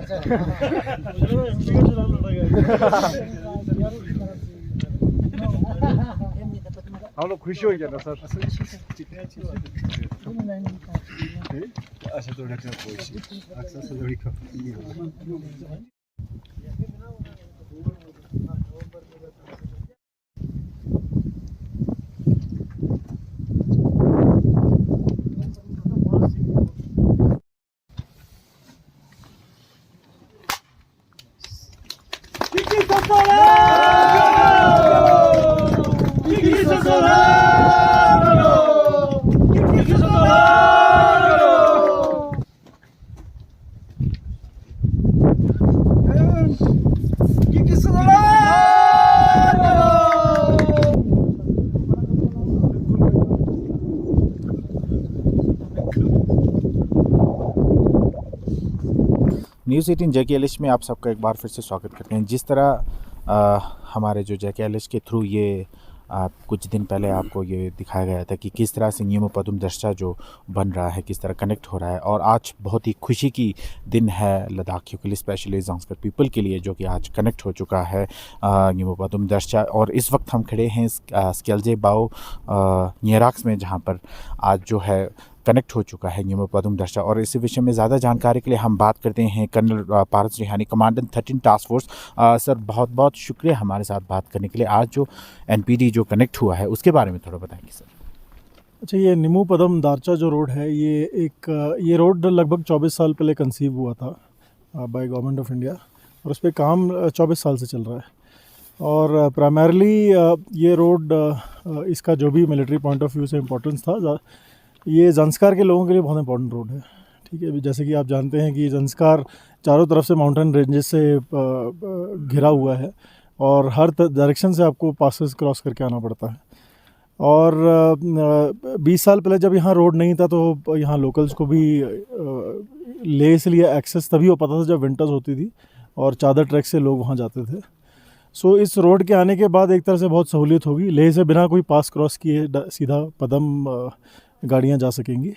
हम लोग खुश हो गया ना सर. अच्छा थोड़ा क्या खुश अक्सर से थोड़ी कम. न्यूज़ 18 JKLH में आप सबका एक बार फिर से स्वागत करते हैं। जिस तरह हमारे जो JKLH के थ्रू ये कुछ दिन पहले आपको ये दिखाया गया था कि किस तरह से न्यू पदुम दर्शा जो बन रहा है किस तरह कनेक्ट हो रहा है, और आज बहुत ही खुशी की दिन है लद्दाखियों के लिए, स्पेशली ज़ांस्कर पीपल के लिए, जो कि आज कनेक्ट हो चुका है न्यू पदुम दर्शा। और इस वक्त हम खड़े हैं स्केल्जे बाओ नियराक्स में, जहाँ पर आज जो है कनेक्ट हो चुका है न्यू पदुम दर्शा। और इसी विषय में ज़्यादा जानकारी के लिए हम बात करते हैं कर्नल पारस रिहानी, कमांडेंट 13 टास्क फोर्स। सर बहुत बहुत शुक्रिया हमारे साथ बात करने के लिए। आज जो NPD जो कनेक्ट हुआ है उसके बारे में थोड़ा बताएंगे सर। अच्छा, ये नीमू पदम दारचा जो रोड है, ये रोड लगभग 24 साल पहले कंसीव हुआ था बाय गवर्नमेंट ऑफ इंडिया, और उस पर काम 24 साल से चल रहा है। और प्राइमरली ये रोड इसका जो भी मिलिट्री पॉइंट ऑफ व्यू से इम्पोर्टेंस था, ये ज़ंस्कार के लोगों के लिए बहुत इंपॉर्टेंट रोड है। ठीक है, जैसे कि आप जानते हैं कि ज़ंस्कार चारों तरफ से माउंटेन रेंजेस से घिरा हुआ है और हर डायरेक्शन से आपको पासेस क्रॉस करके आना पड़ता है। और 20 साल पहले जब यहाँ रोड नहीं था तो यहाँ लोकल्स को भी लेह से लिए एक्सेस तभी हो पाता था जब विंटर्स होती थी और चादर ट्रैक से लोग वहाँ जाते थे। सो इस रोड के आने के बाद एक तरह से बहुत सहूलियत होगी। लेह से बिना कोई पास क्रॉस किए सीधा पदम गाड़ियाँ जा सकेंगी।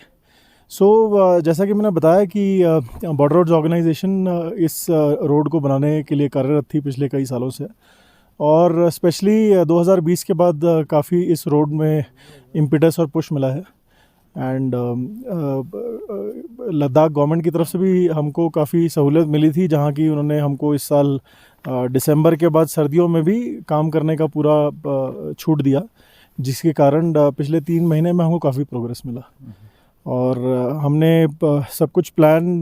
सो जैसा कि मैंने बताया कि बॉर्डर रोड्स ऑर्गेनाइजेशन इस रोड को बनाने के लिए कार्यरत थी पिछले कई सालों से, और स्पेशली 2020 के बाद काफ़ी इस रोड में इम्पिटस और पुश मिला है। एंड लद्दाख गवर्नमेंट की तरफ से भी हमको काफ़ी सहूलियत मिली थी, जहाँ की उन्होंने हमको इस साल दिसंबर के बाद सर्दियों में भी काम करने का पूरा छूट दिया, जिसके कारण पिछले 3 महीने में हमको काफ़ी प्रोग्रेस मिला। और हमने सब कुछ प्लान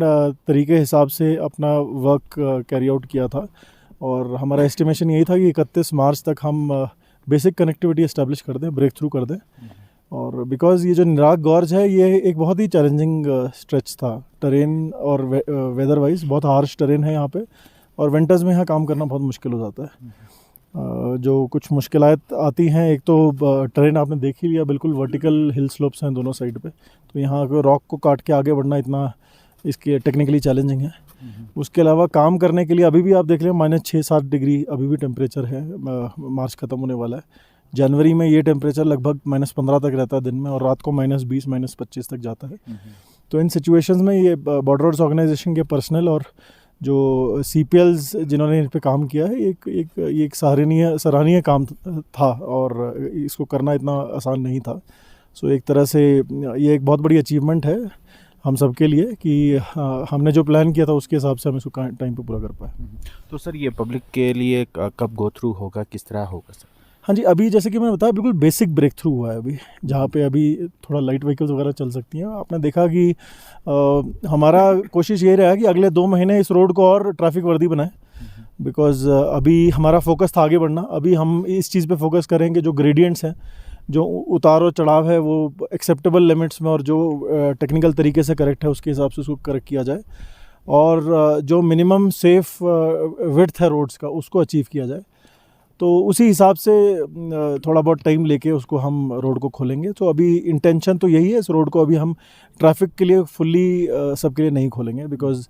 तरीके हिसाब से अपना वर्क कैरी आउट किया था, और हमारा एस्टिमेशन यही था कि 31 मार्च तक हम बेसिक कनेक्टिविटी इस्टेब्लिश कर दें, ब्रेक थ्रू कर दें। और बिकॉज़ ये जो निराग गॉर्ज है, ये एक बहुत ही चैलेंजिंग स्ट्रेच था, टेरेन और वेदर वाइज बहुत हार्श टेरेन है यहाँ पे, और विंटर्स में यहाँ काम करना बहुत मुश्किल हो जाता है। जो कुछ मुश्किलात आती हैं, एक तो टेरेन आपने देख ही लिया, बिल्कुल वर्टिकल हिल स्लोप्स हैं दोनों साइड पे, तो यहाँ रॉक को काट के आगे बढ़ना इतना इसके टेक्निकली चैलेंजिंग है। उसके अलावा काम करने के लिए अभी भी आप देख लें -6-7 डिग्री अभी भी टेम्परेचर है। मार्च ख़त्म होने वाला है, जनवरी में ये टेम्परेचर लगभग -15 तक रहता है दिन में, और रात को -20 -25 तक जाता है। तो इन सिचुएशंस में ये बॉर्डर रोड्स ऑर्गेनाइजेशन के पर्सनल और जो CPLs जिन्होंने इन पे काम किया है, एक सराहनीय काम था, और इसको करना इतना आसान नहीं था। सो एक तरह से ये एक बहुत बड़ी अचीवमेंट है हम सब के लिए कि हमने जो प्लान किया था उसके हिसाब से हम इसको टाइम पे पूरा कर पाए। तो सर ये पब्लिक के लिए कब गो थ्रू होगा, किस तरह होगा सर? हाँ जी, अभी जैसे कि मैंने बताया बिल्कुल बेसिक ब्रेक थ्रू हुआ है अभी, जहाँ पे अभी थोड़ा लाइट व्हीकल्स वगैरह चल सकती हैं। आपने देखा कि हमारा कोशिश ये रहा कि अगले 2 महीने इस रोड को और ट्रैफिक वर्दी बनाएं, बिकॉज़ अभी हमारा फोकस था आगे बढ़ना। अभी हम इस चीज़ पे फोकस करेंगे, जो ग्रेडियंट्स हैं, जो उतार और चढ़ाव है, वो एक्सेप्टेबल लिमिट्स में और जो टेक्निकल तरीके से करेक्ट है उसके हिसाब से उसको करेक्ट किया जाए, और जो मिनिमम सेफ विड्थ है रोड्स का उसको अचीव किया जाए। तो उसी हिसाब से थोड़ा बहुत टाइम लेके उसको हम रोड को खोलेंगे। तो अभी इंटेंशन तो यही है, इस रोड को अभी हम ट्रैफिक के लिए फुल्ली सबके लिए नहीं खोलेंगे, बिकॉज़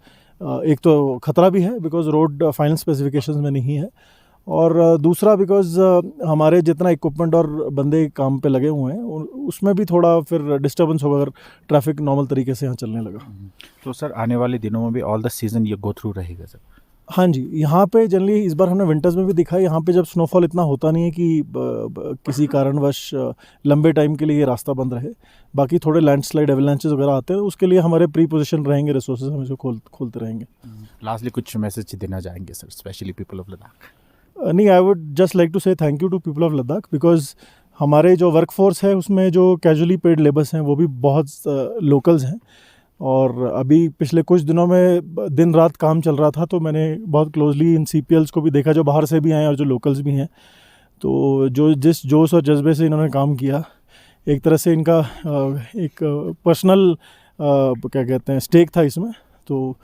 एक तो ख़तरा भी है, बिकॉज़ रोड फाइनल स्पेसिफिकेशंस में नहीं है, और दूसरा बिकॉज़ हमारे जितना इक्विपमेंट और बंदे काम पे लगे हुए हैं उसमें भी थोड़ा फिर डिस्टर्बेंस होगा अगर ट्रैफिक नॉर्मल तरीके से यहाँ चलने लगा। तो सर आने वाले दिनों में भी ऑल द सीज़न ये गो थ्रू रहेगा सर? हाँ जी, यहाँ पे जनरली इस बार हमने विंटर्स में भी देखा है, यहाँ पे जब स्नोफॉल इतना होता नहीं है कि किसी कारणवश लंबे टाइम के लिए ये रास्ता बंद रहे। बाकी थोड़े लैंडस्लाइड एवलांचेस वगैरह आते हैं, उसके लिए हमारे प्री पोजीशन रहेंगे, रिसोर्सेज हम इसको खोलते रहेंगे। लास्टली कुछ मैसेज देना चाहेंगे sir, specially people of Ladakh? नहीं, I would just like to say thank you to people of Ladakh because हमारे जो वर्क फोर्स है उसमें जो कैजुअली पेड लेबर्स हैं वो भी बहुत लोकल्स हैं। और अभी पिछले कुछ दिनों में दिन रात काम चल रहा था, तो मैंने बहुत क्लोजली इन CPLs को भी देखा जो बाहर से भी आए और जो लोकल्स भी हैं। तो जो जिस जोश और जज्बे से इन्होंने काम किया, एक तरह से इनका एक पर्सनल क्या कहते हैं स्टेक था इसमें। तो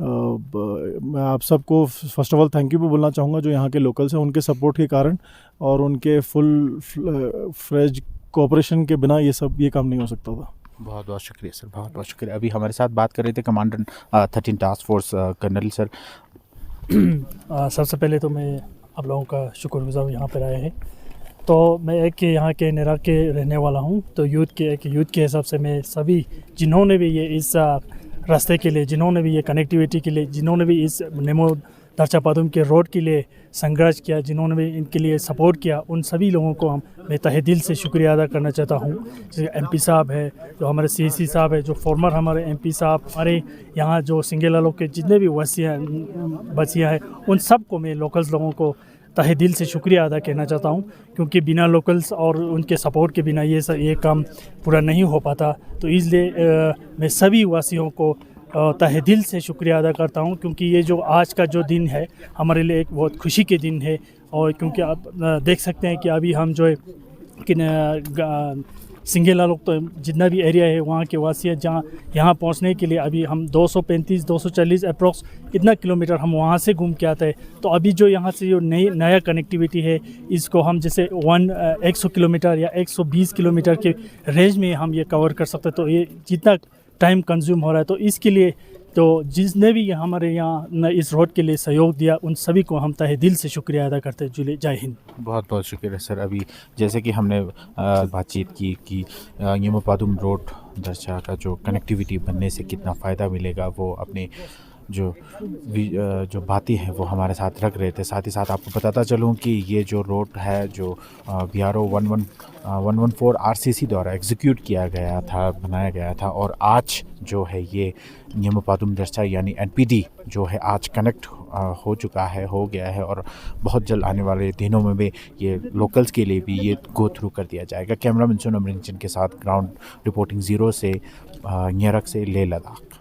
मैं आप सबको first of all thank you भी बोलना चाहूँगा जो यहाँ के लोकल्स हैं, उनके सपोर्ट के कारण और उनके फुल फ्लेज कोऑपरेशन के बिना ये काम नहीं हो सकता था। बहुत बहुत शुक्रिया सर, बहुत बहुत शुक्रिया। अभी हमारे साथ बात कर रहे थे commander 13 task force colonel sir. सबसे पहले तो मैं आप लोगों का शुक्रगुजार यहाँ पर आए हैं। तो मैं एक यहाँ के नेरा के रहने वाला हूँ, तो यूथ के हिसाब से मैं सभी जिन्होंने भी ये इस रास्ते के लिए, जिन्होंने भी ये कनेक्टिविटी के लिए, जिन्होंने भी इस नेमो दर्चा पादुम के रोड के लिए संघर्ष किया, जिन्होंने भी इनके लिए सपोर्ट किया, उन सभी लोगों को मैं तहे दिल से शुक्रिया अदा करना चाहता हूँ। जैसे MP साहब है, जो हमारे CC साहब है, जो फॉर्मर हमारे MP साहब, हमारे यहाँ जो सिंगेलालों के जितने भी बसियाँ हैं, उन सब को मैं लोकल्स लोगों को तहे दिल से शुक्रिया अदा कहना चाहता हूँ, क्योंकि बिना लोकल्स और उनके सपोर्ट के बिना ये काम पूरा नहीं हो पाता। तो इसलिए मैं सभी वासियों को तहे दिल से शुक्रिया अदा करता हूँ, क्योंकि ये जो आज का जो दिन है हमारे लिए एक बहुत खुशी के दिन है। और क्योंकि आप देख सकते हैं कि अभी हम जो है कि सिंगेला लोग तो जितना भी एरिया है वहाँ के वासी जहाँ यहाँ पहुँचने के लिए अभी हम 235-240 अप्रॉक्स इतना किलोमीटर हम वहाँ से घूम के आते हैं। तो अभी जो यहाँ से जो नया कनेक्टिविटी है, इसको हम जैसे 100 किलोमीटर या 120 किलोमीटर के रेंज में हम ये कवर कर सकते हैं। तो ये जितना टाइम कंज्यूम हो रहा है, तो इसके लिए तो जिसने भी हमारे यहाँ इस रोड के लिए सहयोग दिया, उन सभी को हम तहे दिल से शुक्रिया अदा करते हैं। जय हिंद। बहुत बहुत शुक्रिया सर। अभी जैसे कि हमने बातचीत की कि न्यू पादुम रोड दर्शा का जो कनेक्टिविटी बनने से कितना फ़ायदा मिलेगा, वो अपने जो बातें हैं वो हमारे साथ रख रहे थे। साथ ही साथ आपको बताता चलूँ कि ये जो रोड है जो BRO 114 RCC द्वारा एग्जीक्यूट किया गया था, बनाया गया था, और आज जो है ये न्यू पादुम दर्शा यानी NPD जो है आज कनेक्ट हो चुका है, हो गया है, और बहुत जल्द आने वाले दिनों में भी ये लोकल्स के लिए भी ये गो थ्रू कर दिया जाएगा। कैमरामैन सोनम रंजन के साथ ग्राउंड रिपोर्टिंग 0 से न्यरक से लेह लद्दाख।